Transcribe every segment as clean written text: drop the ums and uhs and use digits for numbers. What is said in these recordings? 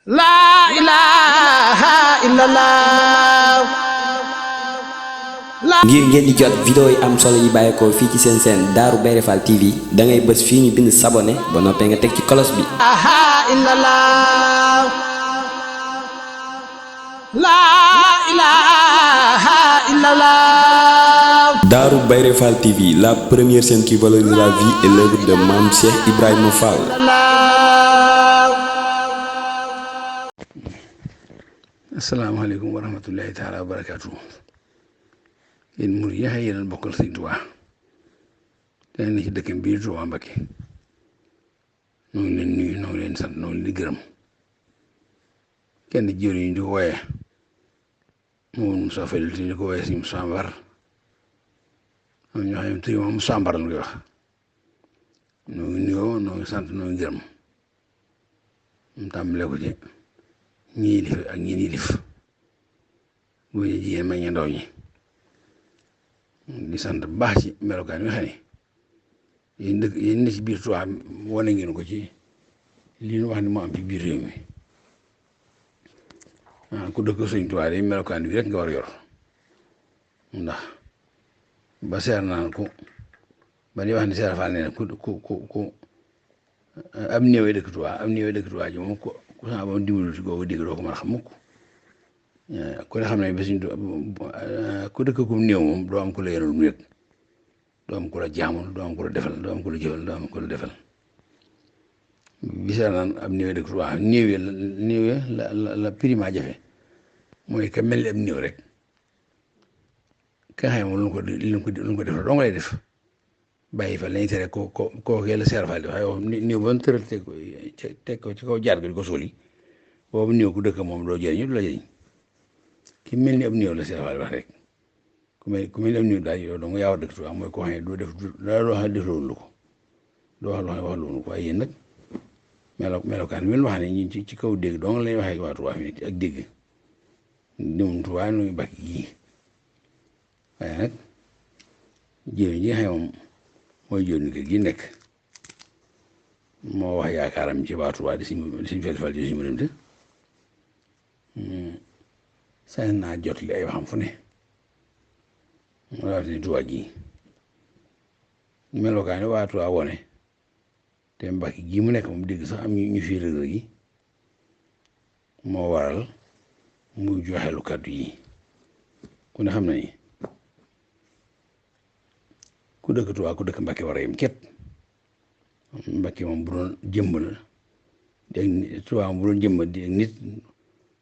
La ilaha illallah. ngir ngeen di jot vidéo yi am solo yi bàyyeekoo fii ci seen chaîne Darou Bairé Fall TV da ngay bës fii ñu bind s'abonner ba noppee nga teg ci cloche bi. La ilaha illallah. Darou Bairé Fall TV, la première chaîne qui valorise la vie et l'œuvre de Mame Cheikh Ibrahima Fall. asalaamaaleykum wa rahmatullahi taala wa barakaatu. yéen murid yi yéen bokkal Sëñ Tuubaa te ne ci dëkkam bii Tuubaa Mbakke ñoo ngi leen nuyu ñoo ngi leen sant ñoo ngi leen di gërëm kenn jiw yi ñu di ko wooyee moom Moussa Fadil te ñu ko wooyee si Moussa Mbar ñoo xam ne tey moom Moussa Mbar la koy wax ñoo ngi nuyoo ñoo ngi sant ñoo ngi gërëm mu tàmbalee ko ci ñii lif ak ñii nii lif bu ñu jigéen mag ñi ndaw ñi di sant bu baax ci melokaan yi nga xam ne yéen ne ci biir Tuubaa wane ngeen ko ci li ñu wax ni moo am ci biir réew mi ku dëkk Sëñ Tuubaa yi melokaan bi rek nga war a yor ndax ba seer naan ku ba ñuy wax ni Seer Faal nee na ku am néew dëkk Tuubaa ji moom ku sama ba dimbalu ci googu dégg doo ko mën a xam mukk ku ne xam ne ba Sëñ Tuubaa ku dëkk ku néew moom doo am ku la yorul mu yëg doo am ku la jaamul doo am ku la defal doo am ku la jëfal doo am ku la defal bisa naan am néew dëkk Tuubaa néew la prima jafe mooy ka mel ni am néew rek ka nga xam ne lu ko defal doo nga lay def bàyyi fa lañu tere koo la Seer Faal di wax yow néew ba tëral teg ko ci kaw jaar gi di ko suuli boobu néew ku dëkk moom doo jëriñu du la jëriñ ki mel ni ab néew la Seer Faal di wax rek ku mel ni ab néew daal yow dong yaa war dëkk Tuubaa mooy koo xam ne doo def dara loo xam ne def loolu ko doo wax loo xam ne wax loolu ko waaye yéen nag melokaan bi wax ne ñi ci kaw dégg dong lañuy waxee waa Tuubaa fi ak dégg ñoom Tuubaa nu ngi bakk yii waaye nag jëriñ ji nga xam moom mooy jëriñ kër gi nekk moo wax yaakaaram ci waa Tuubaa di suñ Fall di suñu mënante sañ naa jot li ay waxam fu ne rawatina Tuubaa gi melokaani waa Tuubaa wone te Mbàkke gi mu nekk moom dégg sax am ñu fi rëg yi moo waral muy joxe lu kàddu yi ku ne xam na ni ku dëkk Tuubaa ku dëkk Mbàkke war a yem cet Mbàkke moom bu doon jëmm la dégg Tuubaa moom bu doon jëmm di nit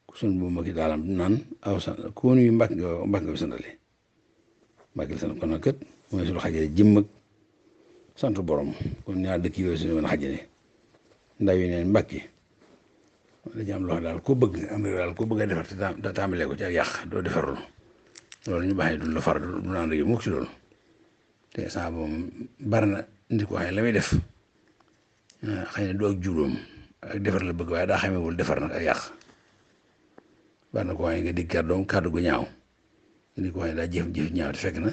ku sun bu mbakki daalam naan aw sant ku nuyu Mbàkke nga fi santale Mbàkke la sant kon nag kat mooy su xajale jëmm ak sant borom kon ñaar dëkk yooyu suñu mën a xajale ndaw yi neen Mbàkke dañu am loo xam daal ko bëgg am réew daal ko bëgg a defar te tàmbalee ko ci ak yàq doo defarul loolu ñu baaxee duñ la far du naan rek mukk ci loolu te saa boobu bari na nit ko xam ne la muy def xëy na du ak juróom ak defar la bëgg waaye daa xamewul defar nag ak yàq bari na ko xam ne nga dégg kàddu gu ñaaw nit ko xam ne daa jëf ñaaw te fekk na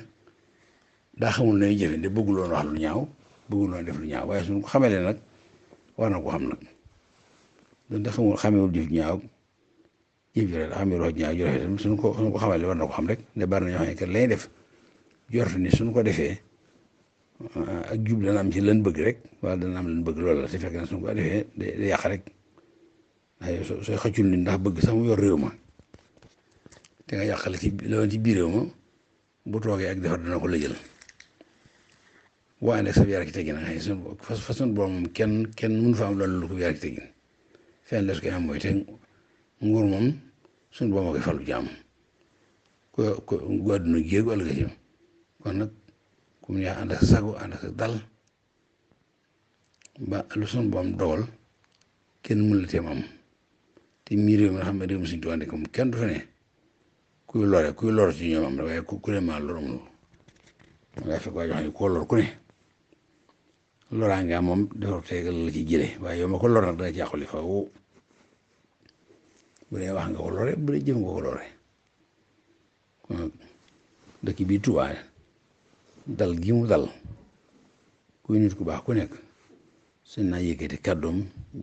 daa xamul nay jëfe de bëgguloon wax lu ñaaw bëgguloon def lu ñaaw waaye suñ ko xamee nag war na ko xam nag donte xamewul jëf ñaaw jëf ji rek xamee wax ñaaw jërëjëf tam suñ ko xamee war na ko xam rek de bari na ñoo xam ne kat lay def jort ni suñ ko defee ak jub dana am ci lan bëgg rek wala dana am lan bëgg loolu la te fekk na suñ ko defee da yàq rek waaye sooy xëccul ni ndax bëgg sax mu yor réew ma te nga yàqale ci loolu ci biir réew ma bu toogee ak defar dana ko lëjël boo ànd ak sa yar ak teggin nga xam ne façon boobu moom kenn mënu fa am loolu lu ko yar ak teggin fenn les koy am mooy te nguur moom suñu boobu moo koy falu jaam ko gu àdduna géegu ëllëg ci kon nag ku mu neex ànd ak sago ànd ak dal ba lu suñu boom dogal kenn mën la teem am te mii réew mi nga xam ne réew mi Sëñ Tuubaa nekk moom kenn du fa ne kuy lor ci ñoom am rek waaye ku ne maa lor amul waaye fekk waaye jox ne koo lor ku ne loraa nga moom defar tegal la ci jële waaye yow ma ko lor nag dana ci yàquli fa bu dee wax nga ko lore bu dee jëf nga ko lore kon dëkk bii Tuubaa dal gi mu dal kuy nit ku baax ku nekk seen naa yëkkati kàddoom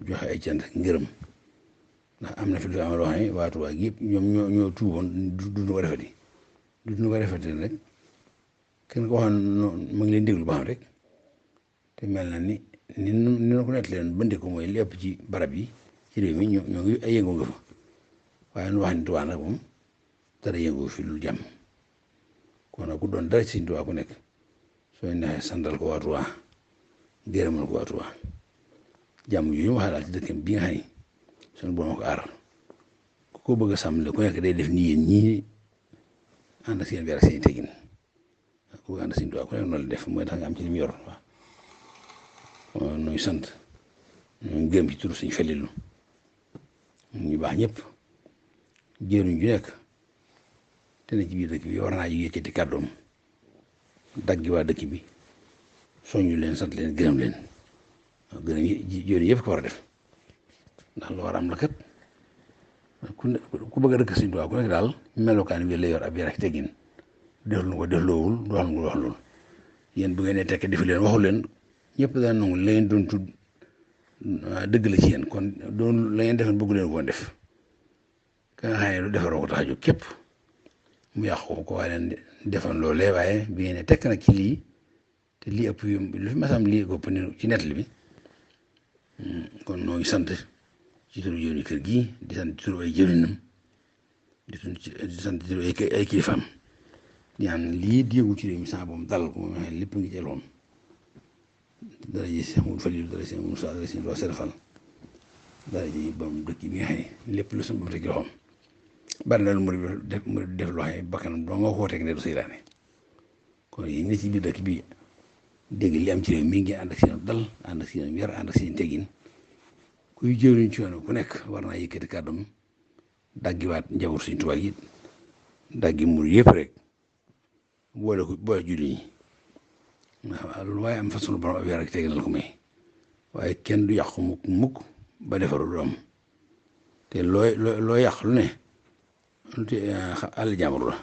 joxe ay cant ak ngërëm ndax am na fi lu am loo xam ne waa Tuubaa gi yëpp ñoom ñoo tuuboon duñu ko defati duñu ko defati rek kenn ko waxoon mu ngi leen déglu ba xam rek te mel na ni ni ko nekk leen bëndi ko mooy lépp ci barab yi ci réew mi ñoo ngi ay yëngu nga fa waaye nu wax ni Tuubaa nag moom dara yëngu fi lu jàmm kon nag ku doon dara ci Tuubaa ku nekk soo neexee santal ko waa Tuubaa gërëmal ko waa Tuubaa jàmm yu ñu waxee daal ci dëkkam bi nga xam ni suñu borom ko aar ku ko bëgg a sàmmale ku nekk day def nii yéen ñii ànd ak seen biir ak seen teggin ku ànd ak seen Tuubaa ku nekk noonu la def mooy tax nga am ci li mu yor waaw nuy sant ñu gërëm ci turu suñu Falilu ñu baax ñëpp jëruñ ju nekk te ne ci biir dëkk bi war naa yëkkati kàddoom daggi waa dëkk bi soññu leen sant leen gërëm leen waaw gërëm yi jëriñ yëpp ko war a def ndax lu war a am la kat ku bëgg a dëkk Sëñ Tuubaa ku nekk daal melokaan bi la yor ab yar ak teggin def lu ko def loowul du wax lu wax loolu yéen bu ngeen ne tekk defi leen waxu leen ñëpp daan nangu la ngeen doon tudd dëgg la ci yéen kon doon la ngeen defoon bëggu leen koon def ka nga xam ne lu defaroo ko tax a jóg képp mu yàqu ko waaye leen defoon loolee waaye bi ngeen ne tekk nag ci lii te lii ëpp yu lu fi masam lii ko ci nettali bi kon noo ngi sant ci turu jëwriñu kër gi di sant ci turu ay jëwriñam di sant ci turu ay kilifaam di ñaan lii di yëngu ci réew mi sax boobu dal ko moom lépp ngi ci loxoom dara ji Seex Muhamadu Faliilu dara Seex Muusaa dara Seex Ibra Fall dara ji borom dëkk bi nga xam ne lépp lu suñu borom teg ci loxoom bari na lu mu def loo xam ne bakkanam doo nga ko teg ne du seytaane kon yéen ñi ci biir dëkk bi dégg li am ci réew mi ngi ànd ak seen dal ànd ak seen yar ànd ak seen teggin kuy jëwriñ ci yoon ku nekk war naa yëkkati kàddoom daggiwaat njaboot Sëñ Tuubaa yi daggi mur yëpp rek boole julli ñi waaw lu waaye am fa sunu borom ab yar ak teggin la ko may waaye kenn du yàqu mukk ba defaru du am te loo yàq lu ne te àll jàmbur la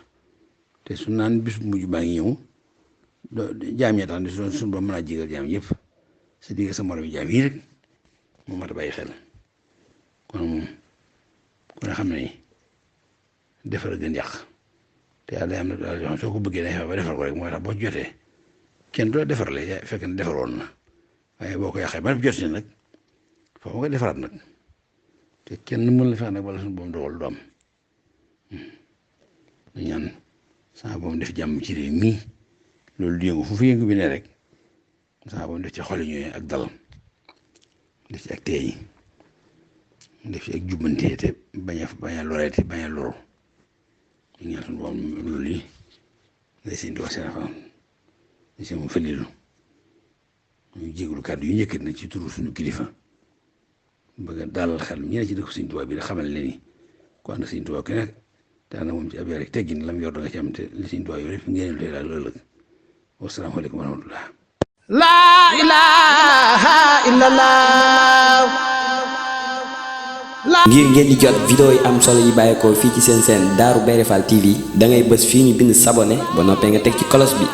te su naan bis bu mujj baa ngi ñëw jaam ñee tax ne suñu borom mën a jégal jaam yëpp sa digg sa morom jaam yi rek moom mat a bàyyi xel kon moom ku ne xam ne defar gën yàq te yàlla am na daal yoo xam soo ko bëggee dañ ba defar ko rek mooy tax boo jotee kenn du la defarale yaa fekk ne defaroon na waaye boo ko yàqee ba jot si nag foofu nga defaraat nag te kenn mën la fex nag wala suñu boom dogal du am ñu ñaan saa boom def jàmm ci réew mi loolu du yëngu fu fi yëngu bi ne rek saa boom def ci xoli ñooy ak dal def ci ak teey def ci ak jubbante te bañ a loreete bañ a loru ñu ñaan suñu boom loolu yi lay seen di wax seen afam di seen Faliilu ñu jégalu kàddu yu njëkkat na ci turu suñu kilifa bëgg a dalal xel ñeneen ci dëkk Sëñ Tuubaa bi da xamal leen ni ko ànd Sëñ Tuubaa ku nekk daana moom ci ab yar rek teggin lam yor da nga ci am te li Sëñ Tuubaa yooyu lépp ngeen tey daal ëllëg wasalaamaaleykum wa rahmatullah laa ilaaha illallah. ngir ngeen di jot vidéo yi am solo yi bàyyeekoo fii ci seen chaîne Darou Bairé Fall TV da ngay bës fii ñu bind s'abonner ba noppee nga teg ci cloche bi.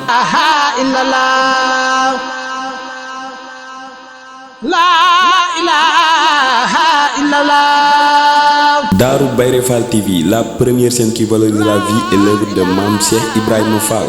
Darou Bairé Fall TV, la première chaîne qui valorise la vie et l'œuvre de Mame Cheikh Ibrahima Fall.